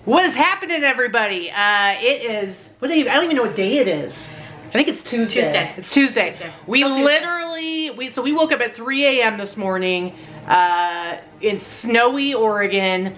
What is happening, everybody? It is, I don't even know what day it is. I think it's Tuesday. It's Tuesday. We literally, we woke up at 3 a.m. this morning in snowy Oregon,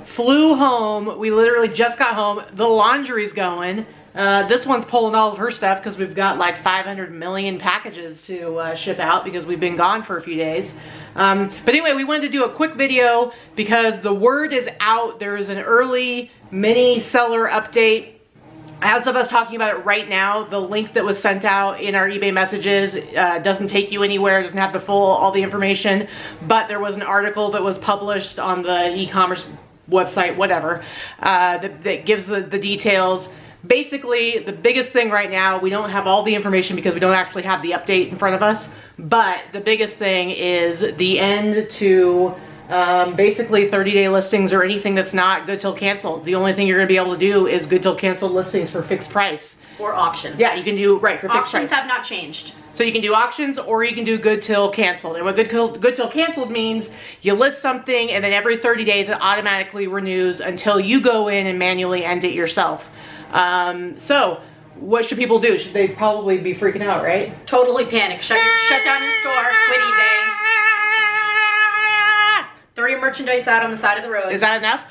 flew home. We literally just got home. The laundry's going. This one's pulling all of her stuff because we've got like 500 million packages to ship out because we've been gone for a few days. But anyway, we wanted to do a quick video because the word is out. There is an early mini seller update. As of us talking about it right now, the link that was sent out in our eBay messages doesn't take you anywhere, doesn't have all the information, but there was an article that was published on the e-commerce website, whatever, that gives the details. Basically, the biggest thing right now, we don't have all the information because we don't actually have the update in front of us, but the biggest thing is the end to basically 30-day listings or anything that's not Good Til Canceled. The only thing you're going to be able to do is Good Til Canceled listings for fixed price. Or auctions. Yeah, you can do, right, for fixed price. Auctions have not changed. So you can do auctions or you can do Good Til Canceled. And what Good Til Canceled means, you list something and then every 30 days it automatically renews until you go in and manually end it yourself. So what should people do? Should they probably be freaking out, right? Totally panic. Shut down your store, quit eBay. Throw your merchandise out on the side of the road. Is that enough?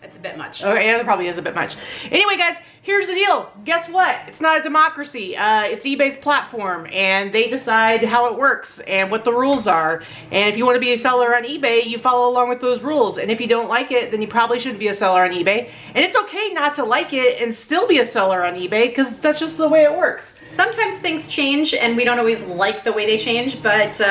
It's a bit much. Okay, yeah, that probably is a bit much. Anyway, guys, here's the deal. Guess what? It's not a democracy. It's eBay's platform, and they decide how it works and what the rules are. And if you want to be a seller on eBay, you follow along with those rules. And if you don't like it, then you probably shouldn't be a seller on eBay. And it's okay not to like it and still be a seller on eBay, because that's just the way it works. Sometimes things change, and we don't always like the way they change, but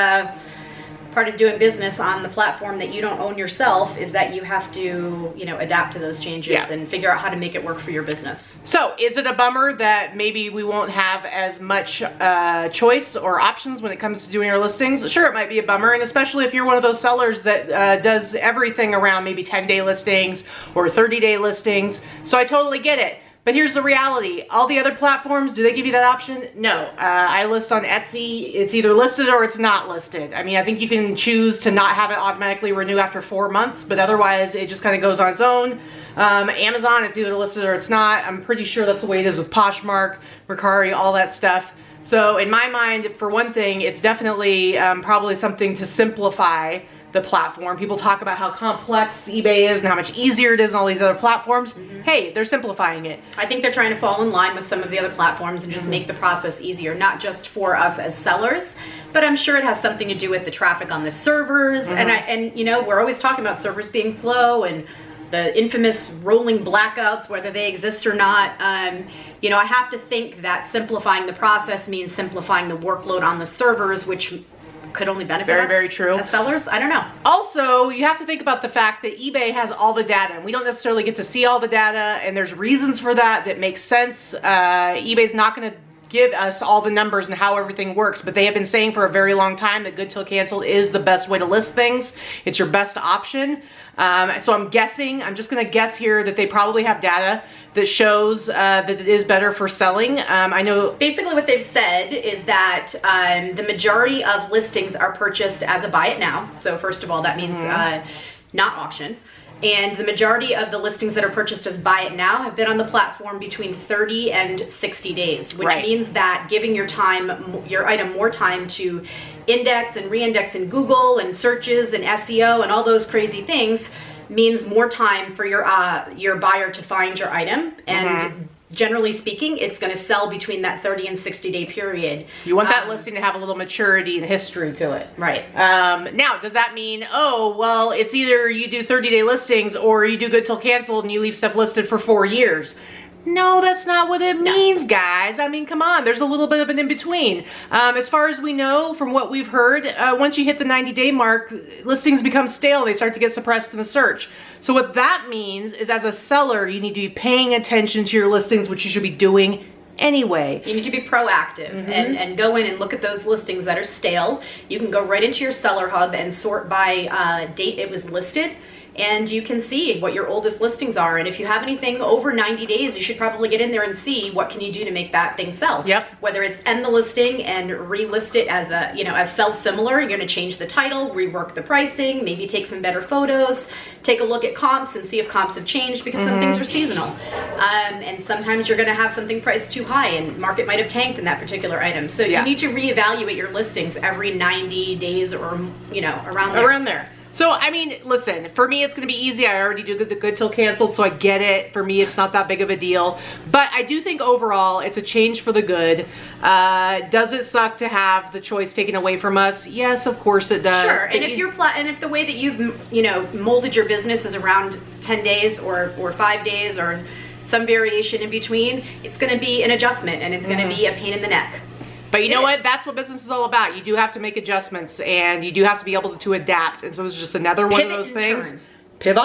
part of doing business on the platform that you don't own yourself is that you have to, you know, adapt to those changes and figure out how to make it work for your business. So is it a bummer that maybe we won't have as much choice or options when it comes to doing our listings? Sure, it might be a bummer, and especially if you're one of those sellers that does everything around maybe 10-day listings or 30-day listings. So I totally get it. But here's the reality. All the other platforms, do they give you that option? No. I list on Etsy. It's either listed or it's not listed. I mean, I think you can choose to not have it automatically renew after 4 months, but otherwise it just kind of goes on its own. Amazon, it's either listed or it's not. I'm pretty sure that's the way it is with Poshmark, Mercari, all that stuff. So in my mind, for one thing, it's definitely probably something to simplify the platform. People talk about how complex eBay is and how much easier it is on all these other platforms. Hey, they're simplifying it. I think they're trying to fall in line with some of the other platforms and just make the process easier, not just for us as sellers, but I'm sure it has something to do with the traffic on the servers. And you know, we're always talking about servers being slow and the infamous rolling blackouts, whether they exist or not. You know, I have to think that simplifying the process means simplifying the workload on the servers, which could only benefit us very true as sellers. I don't know. Also, you have to think about the fact that eBay has all the data and we don't necessarily get to see all the data, and there's reasons for that makes sense. eBay's not going to give us all the numbers and how everything works, but they have been saying for a very long time that Good Til Canceled is the best way to list things. It's your best option. So I'm guessing, I'm just going to guess here that they probably have data that shows that it is better for selling. I know basically what they've said is that the majority of listings are purchased as a buy it now. So first of all, that means not auction. And the majority of the listings that are purchased as buy it now have been on the platform between 30 and 60 days, which means that giving your item more time to index and re-index in Google and searches and SEO and all those crazy things means more time for your buyer to find your item. And generally speaking, it's going to sell between that 30 and 60-day period. You want that listing to have a little maturity and history to it. Right. Now, does that mean, oh, well, it's either you do 30-day listings or you do Good Til Canceled and you leave stuff listed for 4 years? No, that's not what it means, guys. I mean, come on, there's a little bit of an in-between. As far as we know, from what we've heard, once you hit the 90-day mark, listings become stale. They start to get suppressed in the search. So what that means is, as a seller, you need to be paying attention to your listings, which you should be doing anyway. You need to be proactive and go in and look at those listings that are stale. You can go right into your seller hub and sort by date it was listed. and you can see what your oldest listings are. And if you have anything over 90 days, you should probably get in there and see what can you do to make that thing sell. Yep. Whether it's end the listing and relist it as a, you know, as sell similar, you're going to change the title, rework the pricing, maybe take some better photos, take a look at comps and see if comps have changed, because some things are seasonal. And sometimes you're going to have something priced too high and market might have tanked in that particular item. So you need to reevaluate your listings every 90 days or, you know, around there. So, I mean, listen, for me, it's going to be easy. I already do the Good Till Canceled, so I get it. For me, it's not that big of a deal. But I do think overall, it's a change for the good. Does it suck to have the choice taken away from us? Yes, of course it does. Sure, and if the way that you've, you know, molded your business is around 10 days or 5 days or some variation in between, it's going to be an adjustment, and it's going to be a pain in the neck. But you know what? That's what business is all about. You do have to make adjustments, and you do have to be able to adapt. And so it's just another one of those things. Pivot!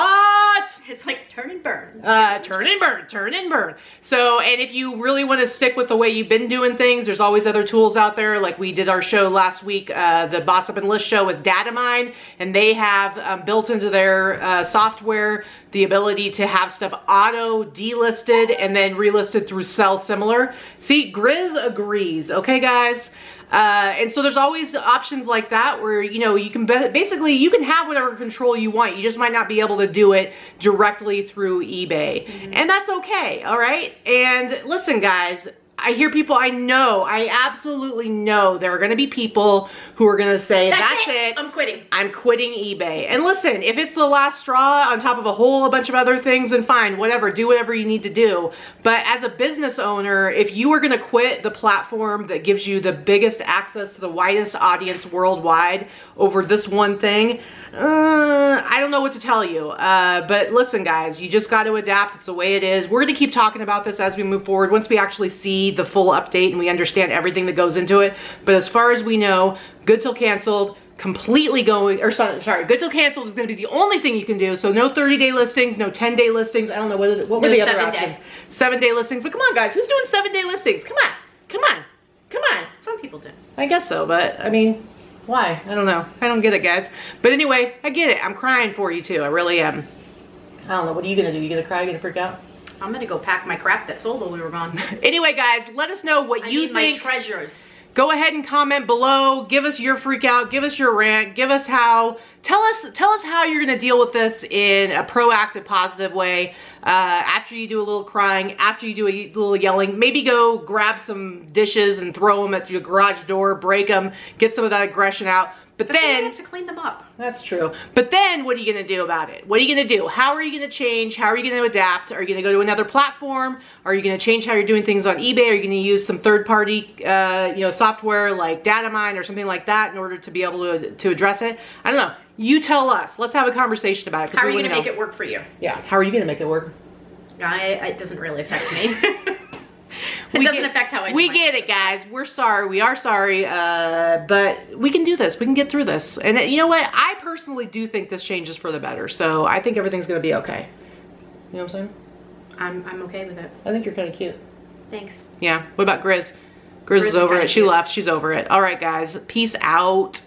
It's like turn and burn. Turn and burn, turn and burn. So, and if you really want to stick with the way you've been doing things, there's always other tools out there. Like we did our show last week, the Boss Up and List show with Data Mine, and they have built into their software the ability to have stuff auto delisted and then relisted through Sell Similar. See, Grizz agrees. Okay, guys? And so there's always options like that where, you know, you can basically, you can have whatever control you want. You just might not be able to do it directly through eBay. And that's okay, all right? And listen, guys, I hear people, I absolutely know there are going to be people who are going to say, that's it. I'm quitting. I'm quitting eBay. And listen, if it's the last straw on top of a bunch of other things, then fine, whatever, do whatever you need to do. But as a business owner, if you are going to quit the platform that gives you the biggest access to the widest audience worldwide over this one thing, I don't know what to tell you. But listen, guys, you just got to adapt. It's the way it is. We're going to keep talking about this as we move forward once we actually see the full update and we understand everything that goes into it. But as far as we know, Good Till Canceled completely going, or sorry, Good Till Canceled is going to be the only thing you can do. So no 30-day listings, no 10-day listings. I don't know what were the other options. 7-day listings. But come on, guys, who's doing 7-day listings? Come on, come on, come on. Some people do. I guess so, but I mean, why? I don't know. I don't get it, guys. But anyway, I get it. I'm crying for you too. I really am. I don't know. What are you going to do? You going to cry? You going to freak out? I'm going to go pack my crap that sold while we were gone. Anyway, guys, let us know what you think. My treasures. Go ahead and comment below. Give us your freak out. Give us your rant. Give us how. Tell us how you're going to deal with this in a proactive, positive way. After you do a little crying, after you do a little yelling, maybe go grab some dishes and throw them at your garage door, break them, get some of that aggression out. But then you have to clean them up. That's true. But then what are you going to do about it? What are you going to do? How are you going to change? How are you going to adapt? Are you going to go to another platform? Are you going to change how you're doing things on eBay? Are you going to use some third-party software like Data Mine or something like that in order to be able to address it? I don't know. You tell us. Let's have a conversation about it. How are you going to make it work for you? Yeah. How are you going to make it work? It doesn't really affect me. It doesn't affect how I do. We get it, guys. We're sorry. We are sorry. But we can do this. We can get through this. And you know what? I personally do think this changes for the better. So I think everything's going to be okay. You know what I'm saying? I'm okay with it. I think you're kind of cute. Thanks. Yeah. What about Grizz? Grizz is over it. She left. She's over it. All right, guys. Peace out.